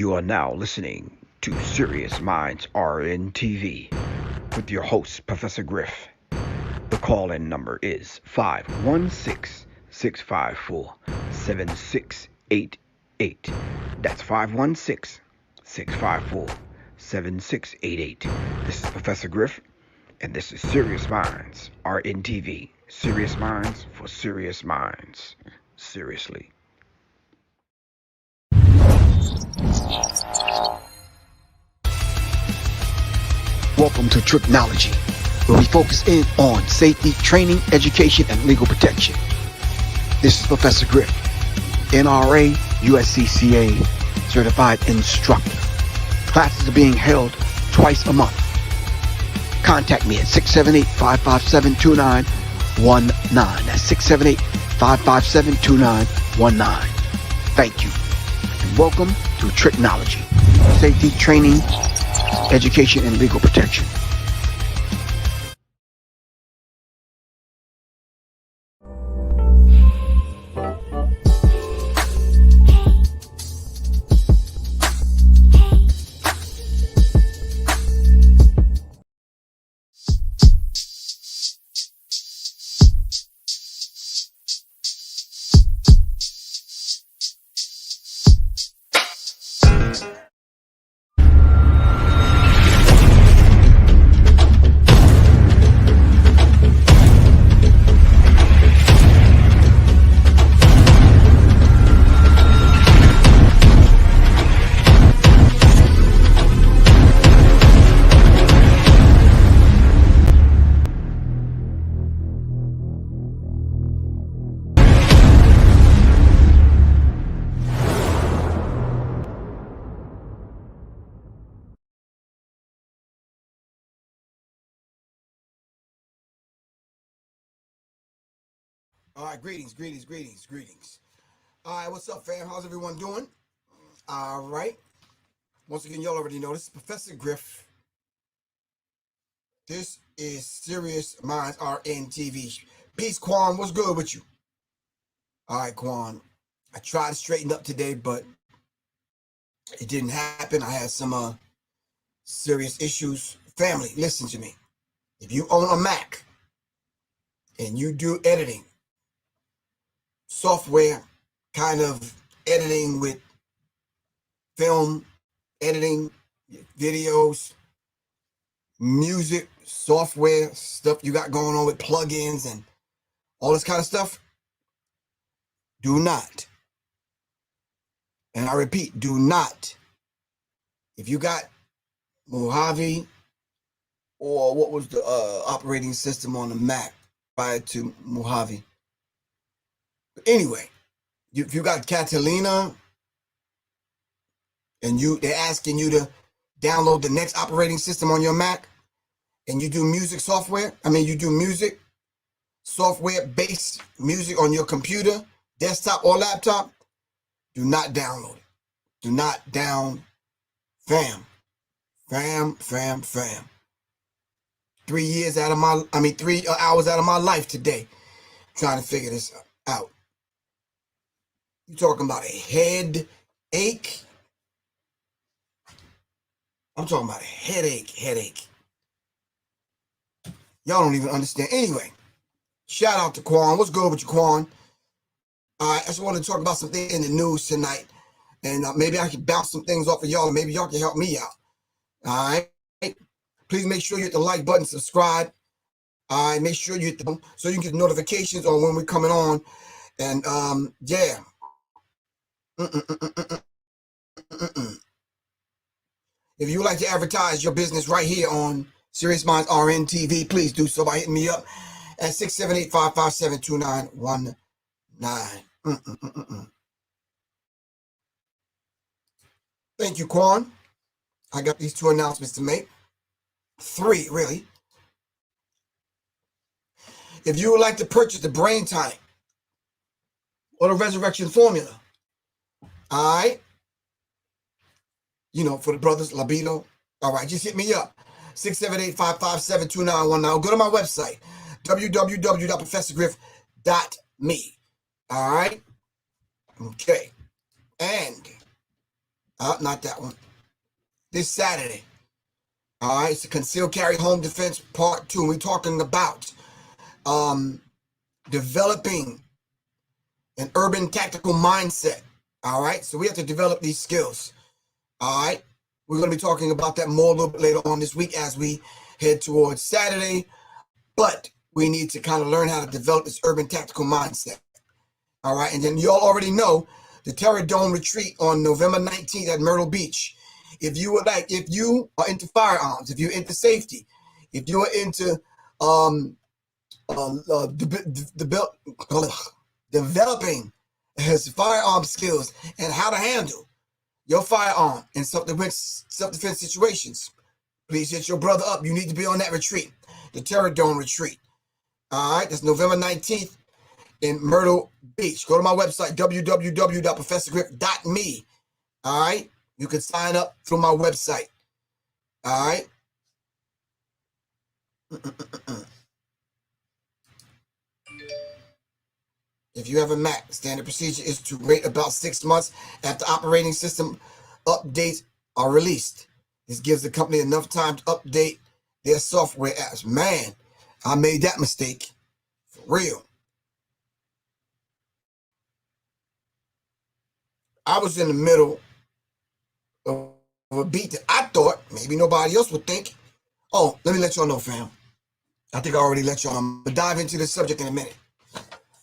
You are now listening to Serious Minds RNTV with your host, Professor Griff. The call-in number is 516-654-7688. That's 516-654-7688. This is Professor Griff, and this is Serious Minds RNTV. Serious Minds for Serious Minds. Seriously. Welcome to Tricknology, where we focus in on safety, training, education, and legal protection. This is Professor Griff, NRA, USCCA certified instructor. Classes are being held twice a month. Contact me at 678-557-2919. That's 678-557-2919. Thank you, and welcome to Tricknology, safety, training, education, and legal protection. All right, greetings. All right, what's up, fam? How's everyone doing? All right. Once again, y'all already know this is Professor Griff. This is Serious Minds RNTV. Peace, Quan. What's good with you? All right, Quan. I tried to straighten up today, but it didn't happen. I had some serious issues. Family, listen to me. If you own a Mac and you do editing, software, kind of editing with film, editing, videos, music, software, stuff you got going on with plugins and all this kind of stuff, do not, and I repeat, do not, if you got Mojave or what was the operating system on the Mac prior to Mojave. But anyway, if you got Catalina and they're asking you to download the next operating system on your Mac, and you do music software, you do music software-based music on your computer, desktop or laptop, do not download it. Do not fam. 3 hours out of my life today trying to figure this out. You talking about a headache? I'm talking about a headache. Y'all don't even understand. Anyway, shout out to Quan. What's good with you, Quan? I just want to talk about something in the news tonight, and maybe I can bounce some things off of y'all, and maybe y'all can help me out. All right? Please make sure you hit the like button, subscribe. All right, make sure you hit the button so you can get notifications on when we're coming on. And yeah. If you would like to advertise your business right here on Serious Minds RNTV, please do so by hitting me up at 678-557-2919. Thank you, Quan. I got these 2 announcements to make. 3, really. If you would like to purchase the Brain Tonic or the Resurrection Formula, all right, for the brothers, Labino, all right, just hit me up, 678-557-2919. Go to my website, www.professorgriff.me. All right, okay, and Not that one. This Saturday. All right, it's a concealed carry home defense part 2. We're talking about developing an urban tactical mindset. All right, so we have to develop these skills. All right, we're going to be talking about that more a little bit later on this week as we head towards Saturday. But we need to kind of learn how to develop this urban tactical mindset. All right, and then you all already know the Pterodon Retreat on November 19th at Myrtle Beach. If you are into firearms, if you're into safety, if you are into developing his firearm skills and how to handle your firearm in self-defense situations, please hit your brother up. You need to be on that retreat, the Pterodon Retreat. All right, that's November 19th in Myrtle Beach. Go to my website, www.professorgriff.me. All right, you can sign up through my website. All right. If you have a Mac, standard procedure is to wait about 6 months after operating system updates are released. This gives the company enough time to update their software apps. Man, I made that mistake. For real. I was in the middle of a beat that I thought maybe nobody else would think. Oh, let me let y'all know, fam. I think I already let y'all know. I'm going to dive into this subject in a minute.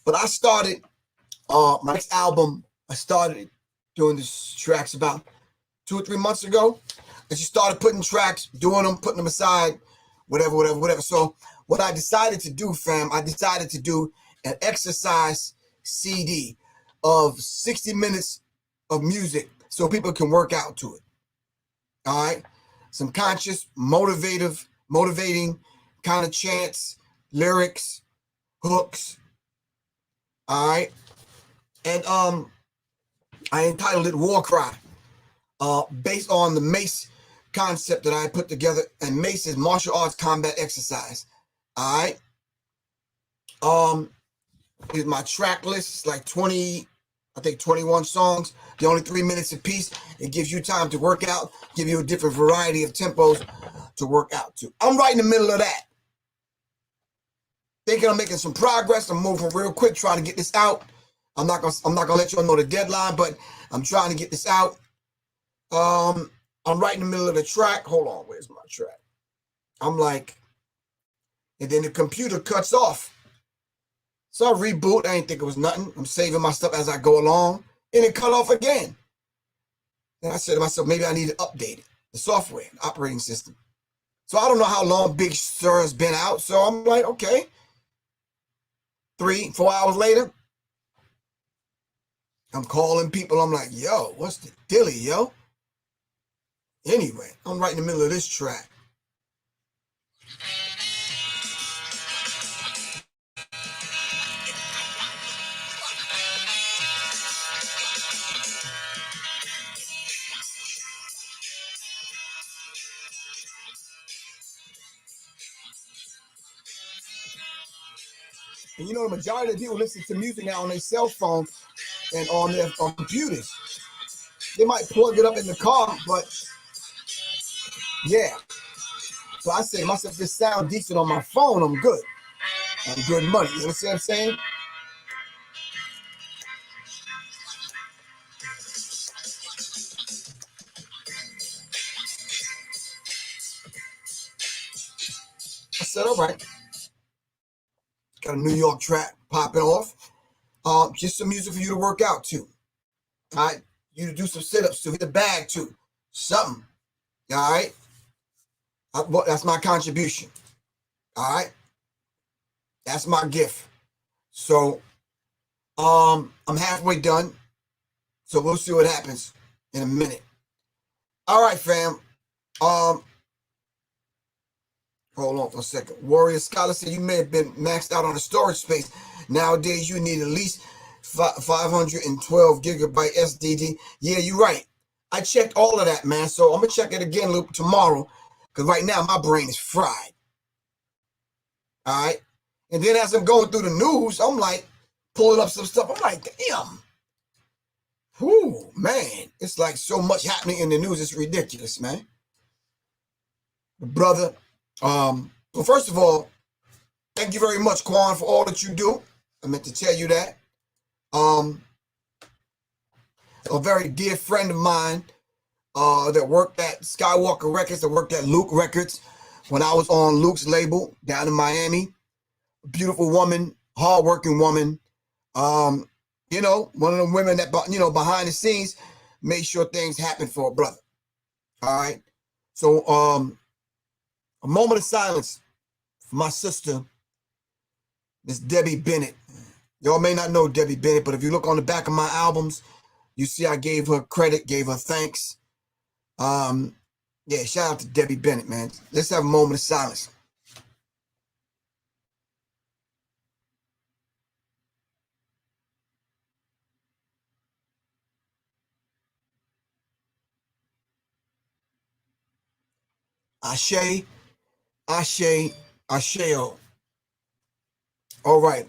But I started my next album. I started doing these tracks about 2 or 3 months ago. I just started putting tracks, doing them, putting them aside, whatever. So what I decided to do, fam, I decided to do an exercise CD of 60 minutes of music so people can work out to it. All right? Some conscious, motivating kind of chants, lyrics, hooks. All right? And I entitled it War Cry, based on the Mace concept that I put together. And Mace is martial arts combat exercise. All right? Here's my track list. It's like 21 songs. They're only 3 minutes apiece. It gives you time to work out, give you a different variety of tempos to work out to. I'm right in the middle of that. Thinking I'm making some progress. I'm moving real quick, trying to get this out. I'm not gonna let y'all know the deadline, but I'm trying to get this out. I'm right in the middle of the track. Hold on, where's my track? I'm like, and then the computer cuts off. So I reboot. I didn't think it was nothing. I'm saving my stuff as I go along. And it cut off again. Then I said to myself, maybe I need to update it, the software, the operating system. So I don't know how long Big Sur has been out. So I'm like, okay. 3, 4 hours later, I'm calling people. I'm like, yo, what's the dilly, yo? Anyway, I'm right in the middle of this track. And you know, the majority of people listen to music now on their cell phone and on their computers. They might plug it up in the car, but yeah. So I said to myself, this sound decent on my phone, I'm good. I'm good money. You understand what I'm saying? I said, all right. Got a New York track popping off. Just some music for you to work out to. All right. You to do some sit-ups to, hit the bag to. Something. All right. That's my contribution. All right. That's my gift. So I'm halfway done. So we'll see what happens in a minute. All right, fam. Hold on for a second. Warrior Scholar said you may have been maxed out on the storage space. Nowadays, you need at least 512 gigabyte SSD. Yeah, you're right. I checked all of that, man. So I'm going to check it again tomorrow because right now my brain is fried. All right. And then as I'm going through the news, I'm like pulling up some stuff. I'm like, damn. Whoo, man, it's like so much happening in the news. It's ridiculous, man. Brother, well, first of all, thank you very much, Quan, for all that you do. I meant to tell you that. A very dear friend of mine that worked at Skywalker Records, that worked at Luke Records when I was on Luke's label down in Miami. Beautiful woman, hardworking woman. You know, one of the women that, you know, behind the scenes made sure things happen for a brother. All right. So, a moment of silence for my sister, Miss Debbie Bennett. Y'all may not know Debbie Bennett, but if you look on the back of my albums, you see I gave her credit, gave her thanks. Yeah, shout out to Debbie Bennett, man. Let's have a moment of silence. Ashe, Ashe, Asheo. All right.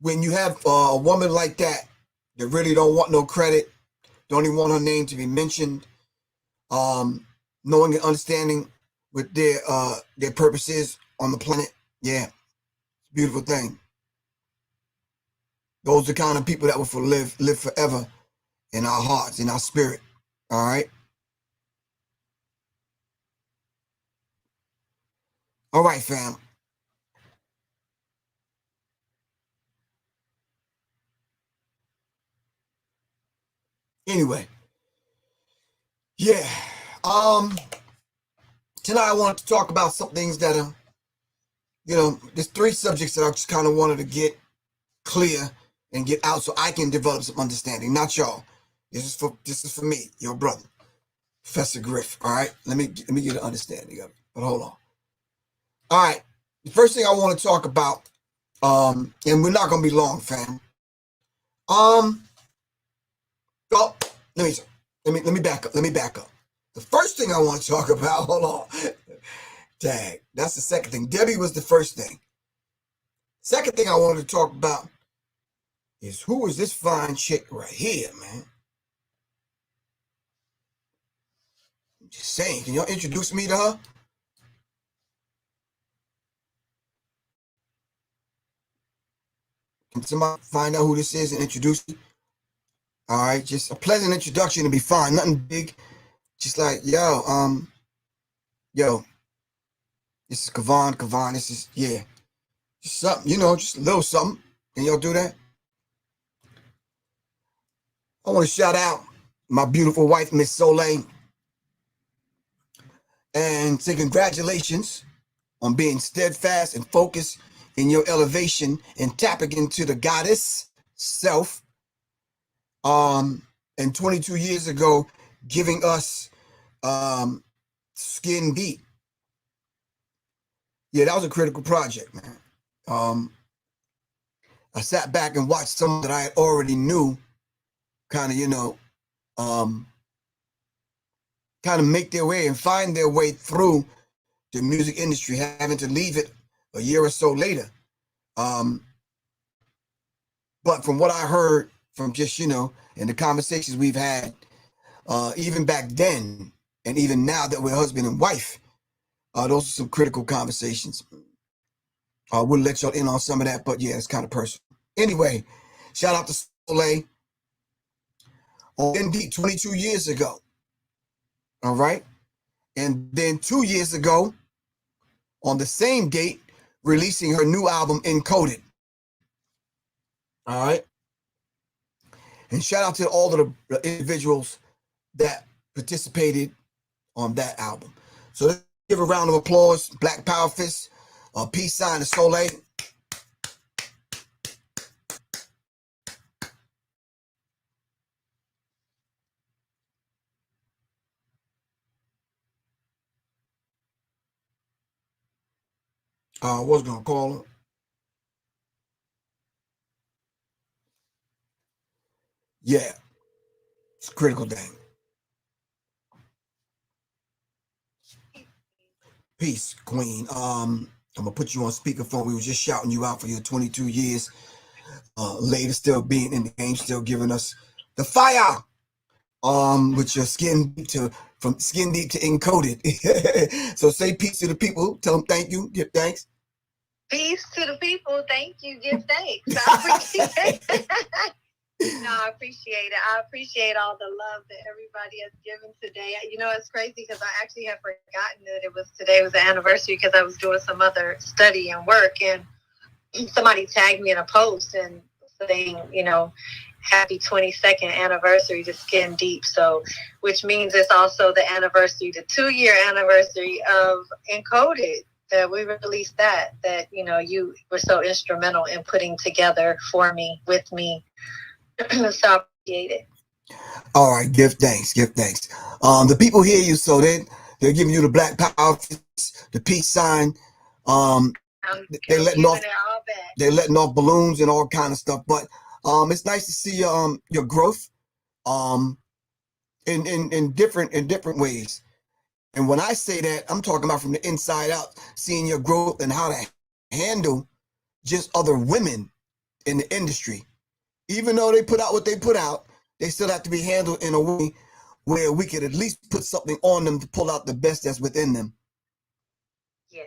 When you have a woman like that really don't want no credit, don't even want her name to be mentioned, knowing and understanding what their purpose is on the planet, yeah, it's a beautiful thing. Those are the kind of people that will live forever in our hearts, in our spirit. All right. All right, fam. Anyway, yeah. Tonight I wanted to talk about some things that are, you know, there's 3 subjects that I just kind of wanted to get clear and get out so I can develop some understanding. Not y'all. This is for me, your brother, Professor Griff. All right. Let me get an understanding of it. But hold on. All right. The first thing I want to talk about, and we're not gonna be long, fam. Oh, let me back up. Let me back up. The first thing I want to talk about, hold on. Dang, that's the second thing. Debbie was the first thing. Second thing I wanted to talk about is who is this fine chick right here, man? I'm just saying, can y'all introduce me to her? Can somebody find out who this is and introduce me? All right, just a pleasant introduction to be fine. Nothing big. Just like, yo, this is Kavan. Kavan, this is, yeah. Just something, you know, just a little something. Can y'all do that? I want to shout out my beautiful wife, Miss Soleil, and say congratulations on being steadfast and focused in your elevation and tapping into the goddess self. And 22 years ago, giving us Skin Deep. Yeah, that was a critical project, man. I sat back and watched some that I already knew kind of, you know, kind of make their way and find their way through the music industry, having to leave it a year or so later. But from what I heard from just, you know, in the conversations we've had, even back then, and even now that we're husband and wife, those are some critical conversations. We'll let y'all in on some of that, but yeah, it's kind of personal. Anyway, shout out to Soleil. Oh, indeed, 22 years ago. All right. And then 2 years ago, on the same date, releasing her new album, Encoded. All right. And shout out to all of the individuals that participated on that album. So let's give a round of applause. Black Power Fist, peace sign to Soleil. I was gonna call her. Yeah, it's a critical thing. Peace, Queen. I'm gonna put you on speakerphone. We were just shouting you out for your 22 years. Later still being in the game, still giving us the fire. With your from skin deep to encoded. So say peace to the people. Tell them thank you. Give thanks. Peace to the people. Thank you. Give thanks. I appreciate it. No, I appreciate it. I appreciate all the love that everybody has given today. You know, it's crazy because I actually had forgotten that today was the anniversary because I was doing some other study and work, and somebody tagged me in a post and saying, you know, happy 22nd anniversary to Skin Deep. So, which means it's also the anniversary, the 2-year anniversary of Encoded, that we released that, you know, you were so instrumental in putting together for me, with me. So I appreciate it. All right, give thanks. The people hear you, so they're giving you the black power, the peace sign. They're letting off balloons and all kind of stuff. But it's nice to see your growth in different ways. And when I say that, I'm talking about from the inside out, seeing your growth and how to handle just other women in the industry. Even though they put out what they put out, they still have to be handled in a way where we could at least put something on them to pull out the best that's within them. Yes,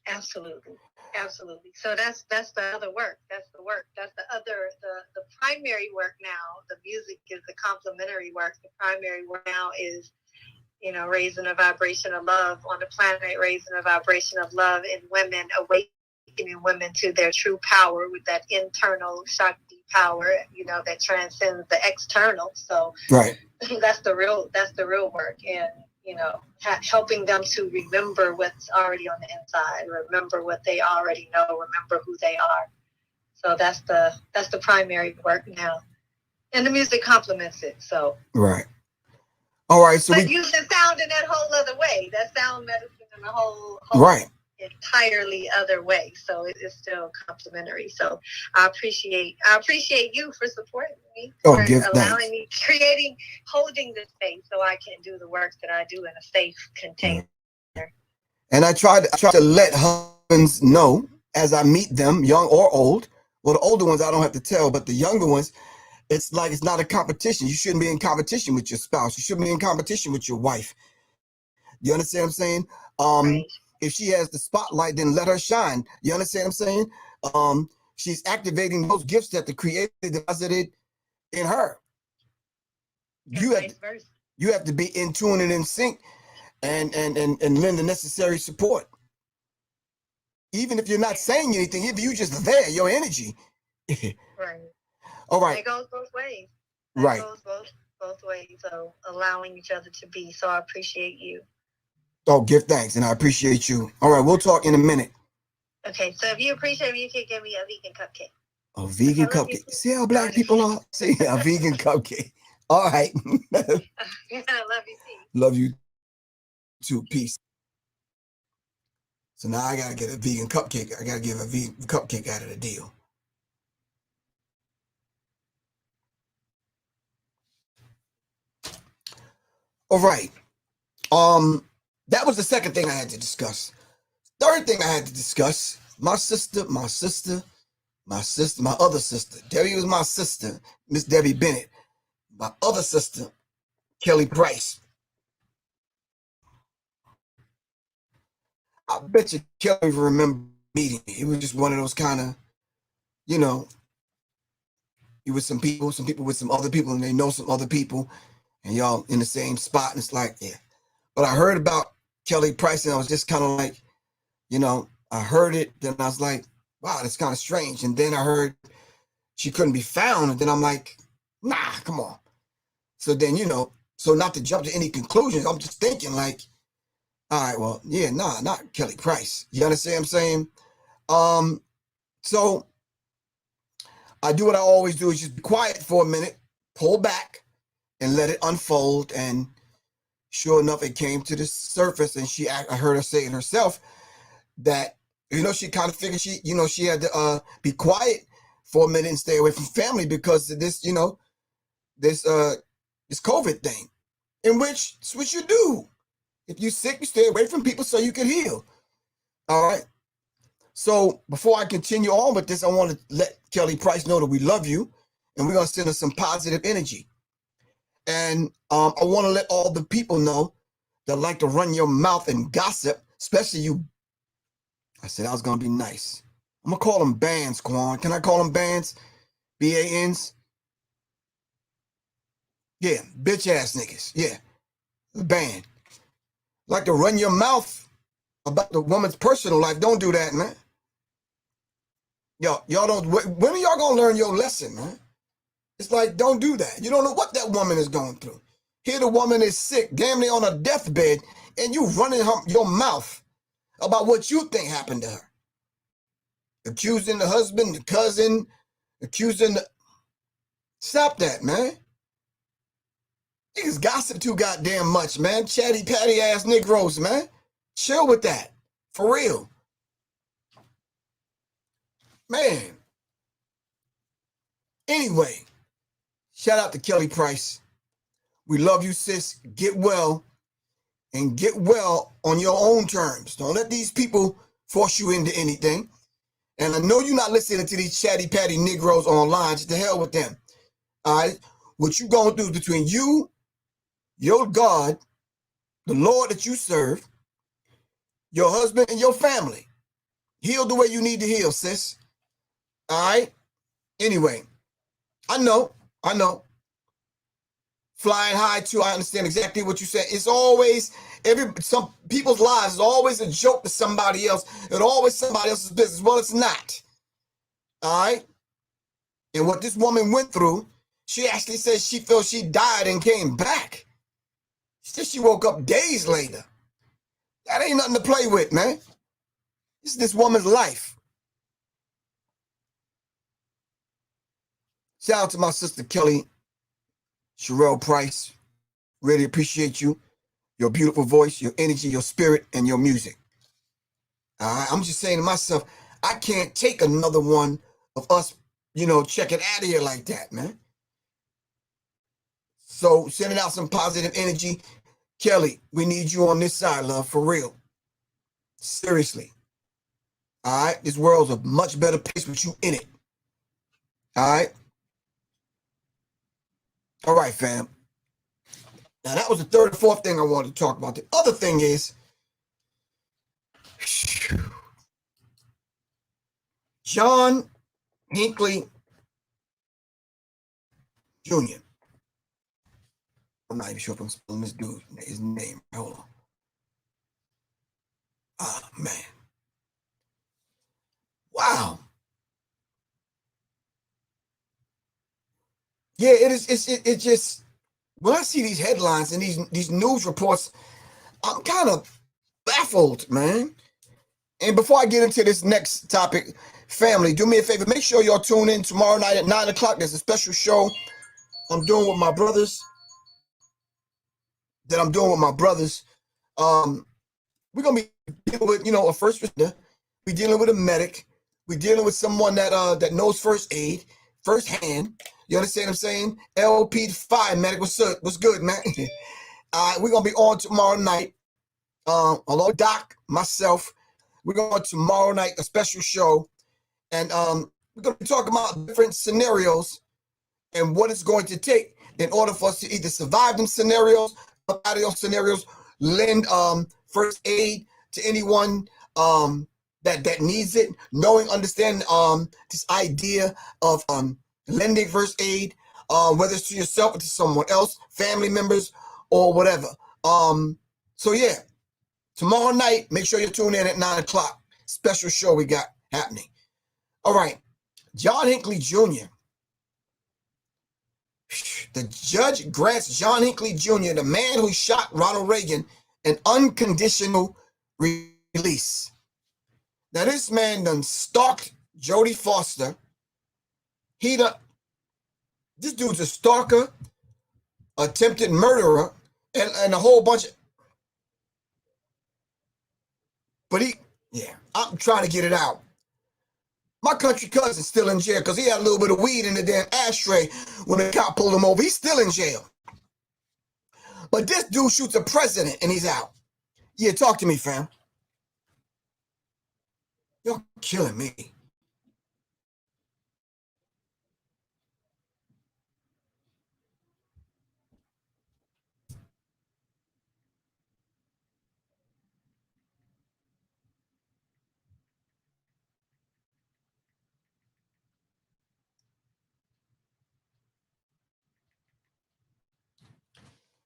absolutely. Absolutely. So that's the other work. That's the work. That's the primary work now. The music is the complementary work. The primary work now is, you know, raising a vibration of love on the planet, raising a vibration of love in women, awakening women to their true power with that internal Shakti power, you know, that transcends the external. So right. That's the real work. And, you know, helping them to remember what's already on the inside, remember what they already know, remember who they are. So that's the primary work now. And the music complements it. So right. All right. So but using sound in that whole other way, that sound medicine in a whole right. entirely other way. So it's still complementary. So I appreciate you for supporting me, for allowing me, holding this space so I can do the work that I do in a safe container. And I try to let husbands know as I meet them, young or old. Well, the older ones I don't have to tell, but the younger ones, it's like it's not a competition. You shouldn't be in competition with your spouse. You shouldn't be in competition with your wife. You understand what I'm saying? Right. If she has the spotlight, then let her shine. You understand what I'm saying? She's activating those gifts that the Creator deposited in her. You have to be in tune and in sync and lend the necessary support. Even if you're not saying anything, if you just there, your energy. Right. All right. It goes both ways. Right. It goes both ways. So allowing each other to be. So I appreciate you. Oh, give thanks, and I appreciate you. All right, we'll talk in a minute. Okay, so if you appreciate me, you can give me a vegan cupcake. A vegan cupcake. See how black people are? See, a vegan cupcake. All right. I love you too. Love you too. Peace. So now I got to get a vegan cupcake. I got to give a vegan cupcake out of the deal. All right. That was the second thing I had to discuss. Third thing I had to discuss, my other sister. Debbie was my sister, Miss Debbie Bennett. My other sister, Kelly Price. I bet you Kelly remember meeting me. It was just one of those kind of, you know, you with some people with some other people, and they know some other people, and y'all in the same spot, and it's like, yeah. But I heard about Kelly Price, and I was just kind of like, you know, I heard it, then I was like, wow, that's kind of strange. And then I heard she couldn't be found, and then I'm like, nah, come on. So then, you know, so not to jump to any conclusions, I'm just thinking like, all right, well, yeah, nah, not Kelly Price. You understand what I'm saying? So I do what I always do, is just be quiet for a minute, pull back, and let it unfold. And sure enough, it came to the surface, and I heard her say it herself that, you know, she kind of figured she had to be quiet for a minute and stay away from family because of this, you know, this COVID thing, in which it's what you do. If you're sick, you stay away from people so you can heal. All right. So before I continue on with this, I want to let Kelly Price know that we love you, and we're going to send her some positive energy. And I want to let all the people know that like to run your mouth and gossip, especially you. I said I was going to be nice. I'm going to call them bands, Quan. Can I call them bands? B-A-Ns? Yeah, bitch ass niggas. Yeah, the band. Like to run your mouth about the woman's personal life. Don't do that, man. Y'all don't. When are y'all gonna learn your lesson, man? It's like, don't do that. You don't know what that woman is going through. Here the woman is sick, damn near on a deathbed, and you running your mouth about what you think happened to her. Accusing the husband, the cousin, accusing the... Stop that, man. Niggas gossip too goddamn much, man. Chatty patty ass Negroes, man. Chill with that. For real. Man. Anyway, shout out to Kelly Price. We love you, sis. Get well, and get well on your own terms. Don't let these people force you into anything. And I know you're not listening to these chatty patty Negroes online. Just to hell with them. All right? What you going to do between you, your God, the Lord that you serve, your husband, and your family. Heal the way you need to heal, sis. All right? Anyway, I know. Flying high too, I understand exactly what you said. It's always, some people's lives is always a joke to somebody else. It's always somebody else's business. Well, it's not. All right? And what this woman went through, she actually said she felt she died and came back. She said she woke up days later. That ain't nothing to play with, man. This is this woman's life. Shout out to my sister Kelly Sherelle Price. Really appreciate you, your beautiful voice, your energy, your spirit, and your music. All right, I'm just saying to myself, I can't take another one of us, checking out of here like that, man. So sending out some positive energy. Kelly, we need you on this side, love, for real. Seriously. All right, this world's a much better place with you in it. All right. All right, fam. Now, that was the third or fourth thing I wanted to talk about. The other thing is, John Hinckley Jr. I'm not even sure if I'm spelling this dude's his name. Hold on. Ah, man. Wow. Yeah, it is. It just, when I see these headlines and these news reports, I'm kind of baffled, man. And before I get into this next topic, family, do me a favor. Make sure y'all tune in tomorrow night at 9 o'clock. There's a special show I'm doing with my brothers. We're going to be dealing with, a first responder. We're dealing with a medic. We're dealing with someone that knows first aid, firsthand. You understand what I'm saying? LP fire medic. What's good, man? All right, we're going to be on tomorrow night. Along with Doc, myself. We're going to tomorrow night, a special show. And we're going to be talking about different scenarios and what it's going to take in order for us to either survive them scenarios, out of those scenarios, lend first aid to anyone that needs it, understanding this idea of lending first aid, whether it's to yourself or to someone else, family members, or whatever. So yeah, tomorrow night, make sure you tune in at 9 o'clock. Special show we got happening. All right, John Hinckley Jr. The judge grants John Hinckley Jr., the man who shot Ronald Reagan, an unconditional release. Now, this man done stalked Jodie Foster. This dude's a stalker, attempted murderer, and a whole bunch of... But I'm trying to get it out. My country cousin's still in jail because he had a little bit of weed in the damn ashtray when the cop pulled him over. He's still in jail. But this dude shoots a president and he's out. Yeah, talk to me, fam. You're killing me.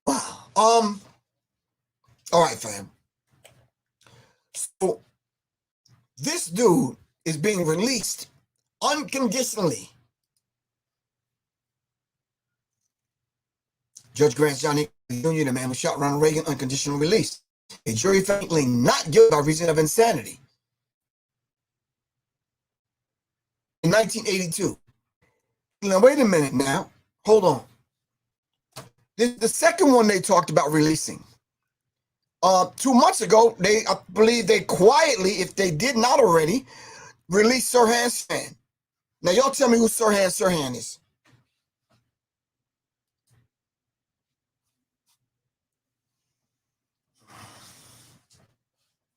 Wow. All right, fam. So this dude is being released unconditionally. Judge grants John Hinckley Jr., the man who shot Ronald Reagan, unconditional release. A jury found Hinckley not guilty by reason of insanity. In 1982. Now, wait a minute now. Hold on. The second one they talked about releasing. 2 months ago, I believe they quietly, if they did not already, released Sirhan Sirhan. Now, y'all tell me who Sirhan Sirhan is.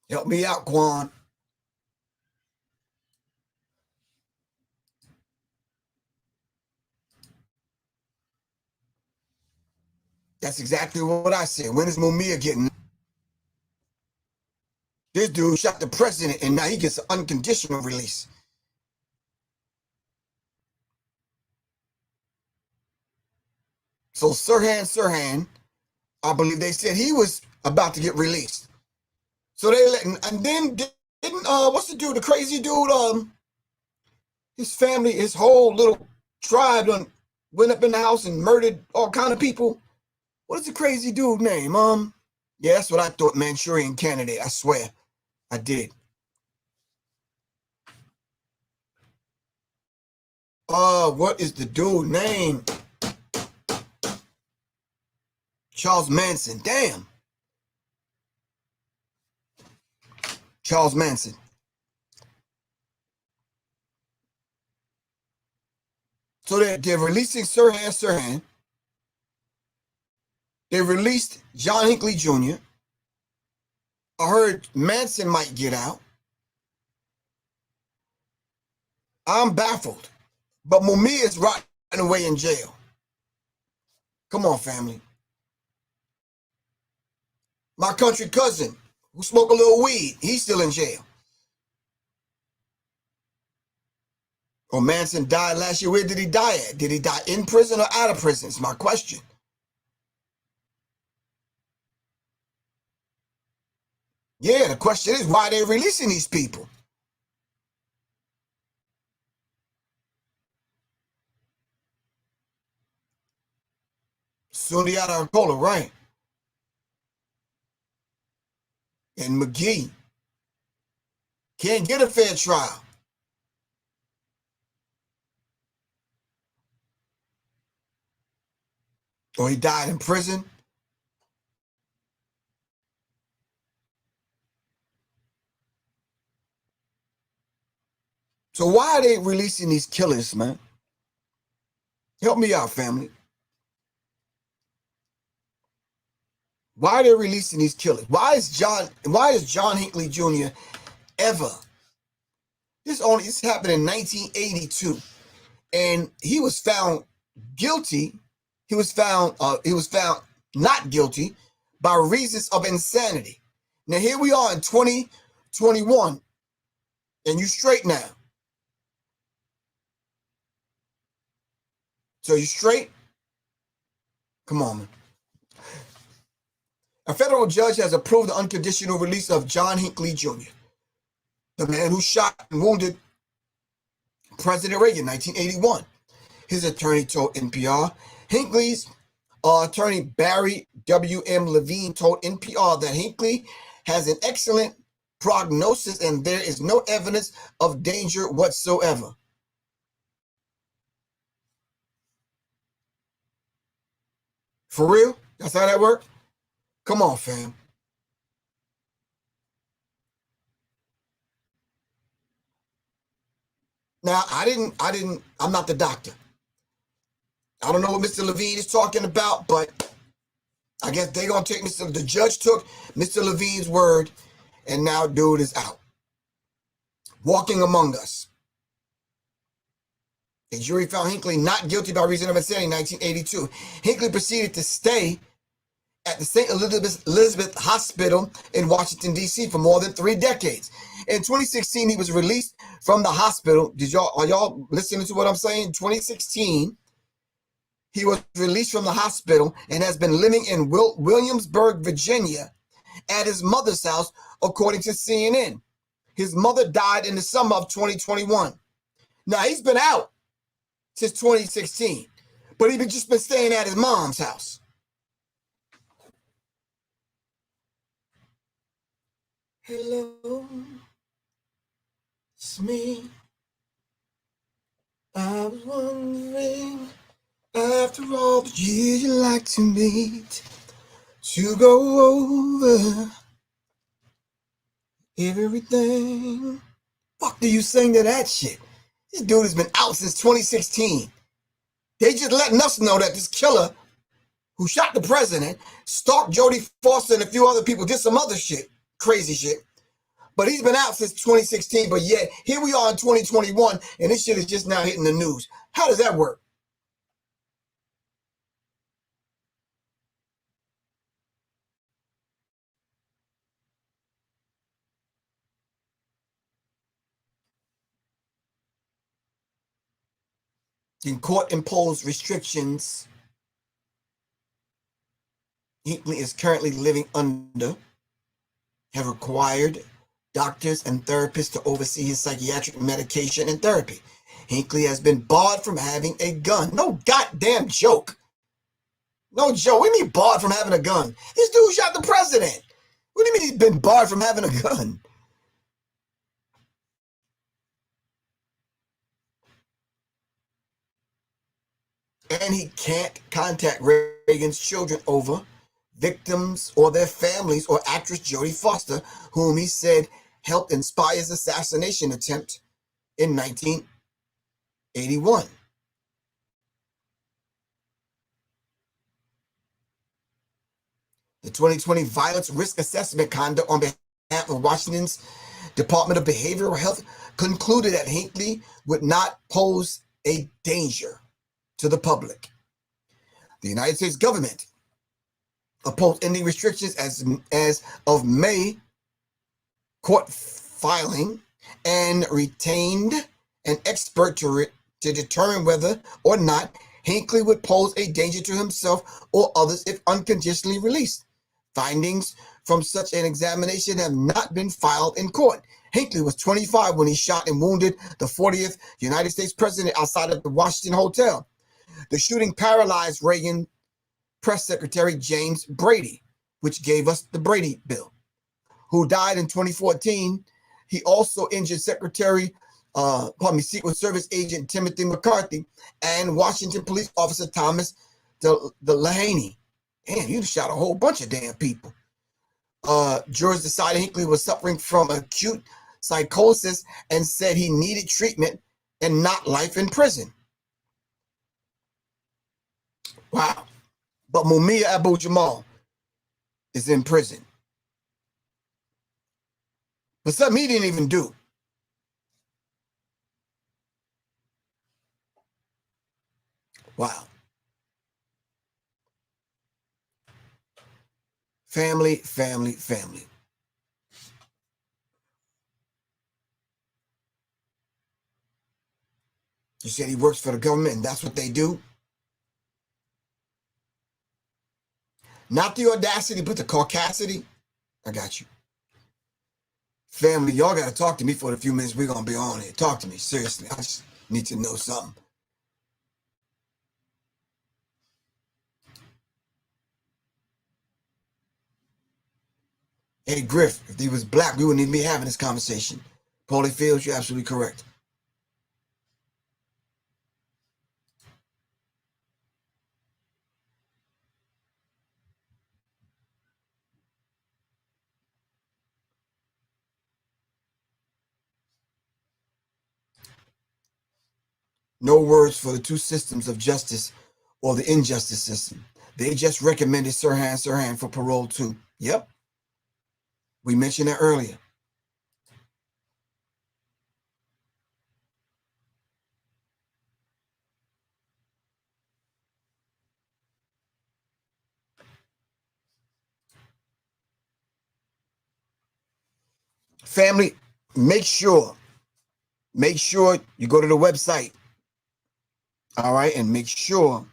Help me out, Quan. That's exactly what I said. When is Mumia getting? This dude shot the president, and now he gets an unconditional release. So Sirhan Sirhan, I believe they said he was about to get released. So they let, and then didn't what's the dude, the crazy dude, his family, his whole little tribe went up in the house and murdered all kind of people. What is the crazy dude name? Yeah, that's what I thought, Manchurian Candidate. I swear, I did. What is the dude name? Charles Manson. Damn. Charles Manson. So they're releasing Sirhan Sirhan. They released John Hinckley Jr. I heard Manson might get out. I'm baffled. But Mumia is rotting away in jail. Come on, family. My country cousin, who smoked a little weed, he's still in jail. Or Manson died last year. Where did he die at? Did he die in prison or out of prison? It's my question. Yeah, the question is, why are they releasing these people? Sundiata Arcola, right? And McGee can't get a fair trial. Or he died in prison. So why are they releasing these killers, man? Help me out, family. Why are they releasing these killers? Why is John Hinckley Jr. ever? This happened in 1982, and he was found guilty. He was found not guilty by reasons of insanity. Now here we are in 2021, and you straight now. So you straight? Come on, man. A federal judge has approved the unconditional release of John Hinckley Jr., the man who shot and wounded President Reagan in 1981. His attorney told NPR. Hinckley's attorney Barry W.M. Levine told NPR that Hinckley has an excellent prognosis and there is no evidence of danger whatsoever. For real? That's how that worked? Come on, fam. Now, I'm not the doctor. I don't know what Mr. Levine is talking about, but I guess they're going to take the judge took Mr. Levine's word, and now dude is out. walking among us. A jury found Hinckley not guilty by reason of insanity in 1982. Hinckley proceeded to stay at the St. Elizabeth Hospital in Washington, D.C. for more than 3 decades. In 2016, he was released from the hospital. Are y'all listening to what I'm saying? In 2016, he was released from the hospital and has been living in Williamsburg, Virginia, at his mother's house, according to CNN. His mother died in the summer of 2021. Now, he's been out since 2016, but he's just been staying at his mom's house. Hello, it's me. I was wondering, after all the years you like to meet, to go over everything. Fuck do you sing to that shit? This dude has been out since 2016. They just letting us know that this killer who shot the president, stalked Jodie Foster and a few other people, did some other shit, crazy shit. But he's been out since 2016, but yet here we are in 2021, and this shit is just now hitting the news. How does that work? In court-imposed restrictions Hinckley is currently living under have required doctors and therapists to oversee his psychiatric medication and therapy. Hinckley has been barred from having a gun. No goddamn joke. No joke. What do you mean barred from having a gun? This dude shot the president. What do you mean he's been barred from having a gun? And he can't contact Reagan's children over victims or their families or actress Jodie Foster, whom he said helped inspire his assassination attempt in 1981. The 2020 Violence Risk Assessment Conduct on behalf of Washington's Department of Behavioral Health concluded that Hinckley would not pose a danger to the public. The United States government opposed ending restrictions as of May court filing and retained an expert to determine whether or not Hinckley would pose a danger to himself or others if unconditionally released. Findings from such an examination have not been filed in court. Hinckley was 25 when he shot and wounded the 40th United States president outside of the Washington Hotel. The shooting paralyzed Reagan Press Secretary James Brady, which gave us the Brady Bill, who died in 2014. He also injured Secret Service Agent Timothy McCarthy and Washington Police Officer Thomas Delaney. Damn, you shot a whole bunch of damn people. Jurors decided Hinckley was suffering from acute psychosis and said he needed treatment and not life in prison. Wow. But Mumia Abu-Jamal is in prison. But something he didn't even do. Wow. Family, family, family. You said he works for the government and that's what they do? Not the audacity, but the caucasity. I got you. Family, y'all got to talk to me for the few minutes we're going to be on here. Talk to me, seriously. I just need to know something. Hey, Griff, if he was black, we wouldn't even be having this conversation. Paulie Fields, you're absolutely correct. No words for the two systems of justice or the injustice system. They just recommended Sirhan for parole too. Yep. We mentioned that earlier. family, make sure you go to the website. All right, and make sure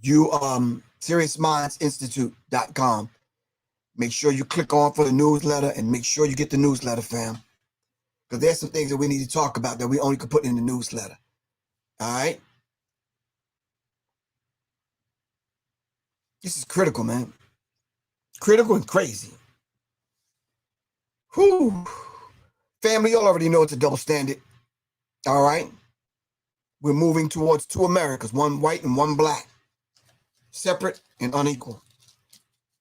you seriousmindsinstitute.com. Make sure you click on for the newsletter, and make sure you get the newsletter, fam. Because there's some things that we need to talk about that we only could put in the newsletter. All right? This is critical, man. Critical and crazy. Whew. Family, y'all already know it's a double standard. All right? We're moving towards two Americas, one white and one black. Separate and unequal.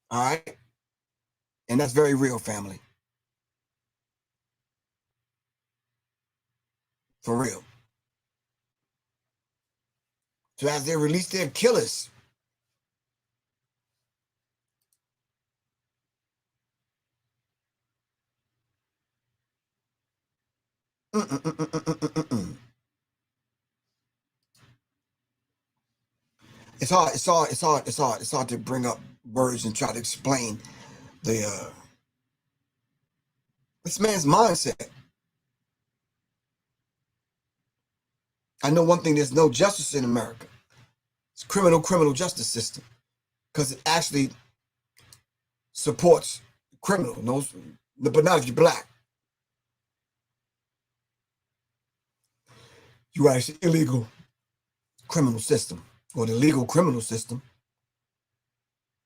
All right? And that's very real, family. For real. So as they release their killers, It's hard to bring up words and try to explain this man's mindset. I know one thing, there's no justice in America. It's criminal justice system. Because it actually supports criminals, but not if you're black. You are actually illegal criminal system, or the legal criminal system.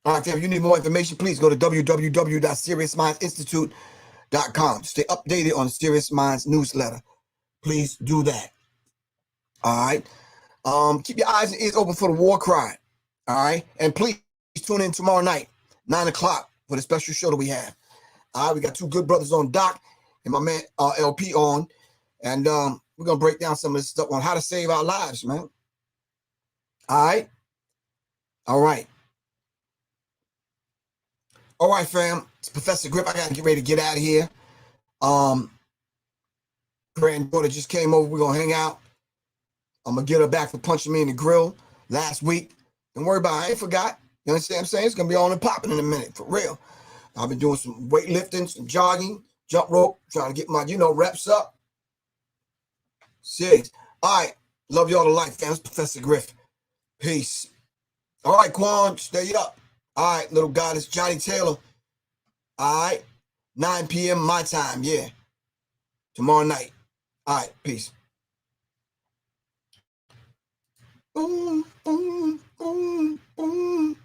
All right, if you need more information, please go to www.seriousmindsinstitute.com to stay updated on the Serious Minds newsletter. Please do that. All right. Keep your eyes and ears open for the war cry. All right. And please tune in tomorrow night, 9 o'clock, for the special show that we have. All right. We got two good brothers on, Doc and my man LP on. And we're going to break down some of this stuff on how to save our lives, man. All right. All right. All right, fam. It's Professor Griff. I got to get ready to get out of here. Granddaughter just came over. We're going to hang out. I'm going to get her back for punching me in the grill last week. Don't worry about it. I ain't forgot. You understand what I'm saying? It's going to be on and popping in a minute, for real. I've been doing some weightlifting, some jogging, jump rope, trying to get my, reps up. Serious. All right. Love y'all to life, fam. It's Professor Griff. Peace. All right, Quan, stay up. All right, little goddess, Johnny Taylor. All right. 9 p.m. my time, yeah. Tomorrow night. All right, peace. Boom, boom, boom, boom.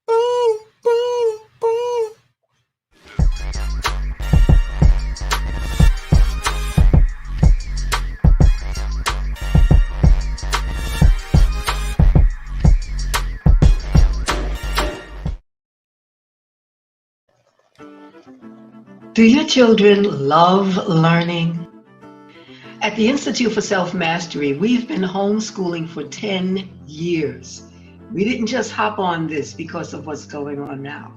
Boom, boom, boom. Do your children love learning? At the Institute for Self-Mastery, we've been homeschooling for 10 years. We didn't just hop on this because of what's going on now.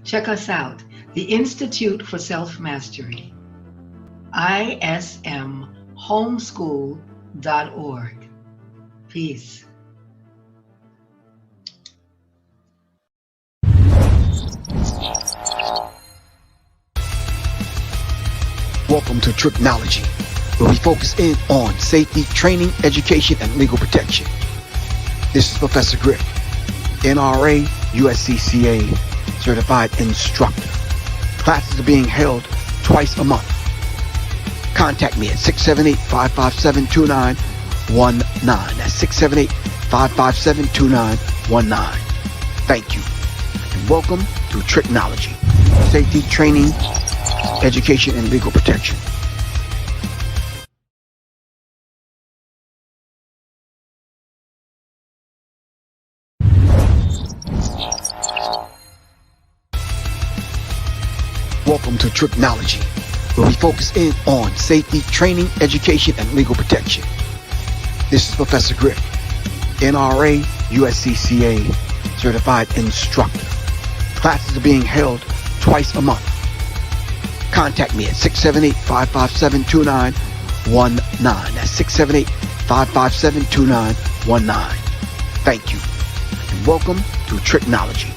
Check us out, the Institute for Self-Mastery, ismhomeschool.org. Peace. Welcome to Tricknology, where we focus in on safety, training, education, and legal protection. This is Professor Griff, NRA, USCCA certified instructor. Classes are being held twice a month. Contact me at 678-557-2919. That's 678-557-2919. Thank you, and welcome to Tricknology, safety, training, education, and legal protection. Welcome to Tricknology, where we focus in on safety, training, education, and legal protection. This is Professor Griff, NRA, USCCA certified instructor. Classes are being held twice a month. Contact me at 678-557-2919. That's 678-557-2919. Thank you, and welcome to Tricknology.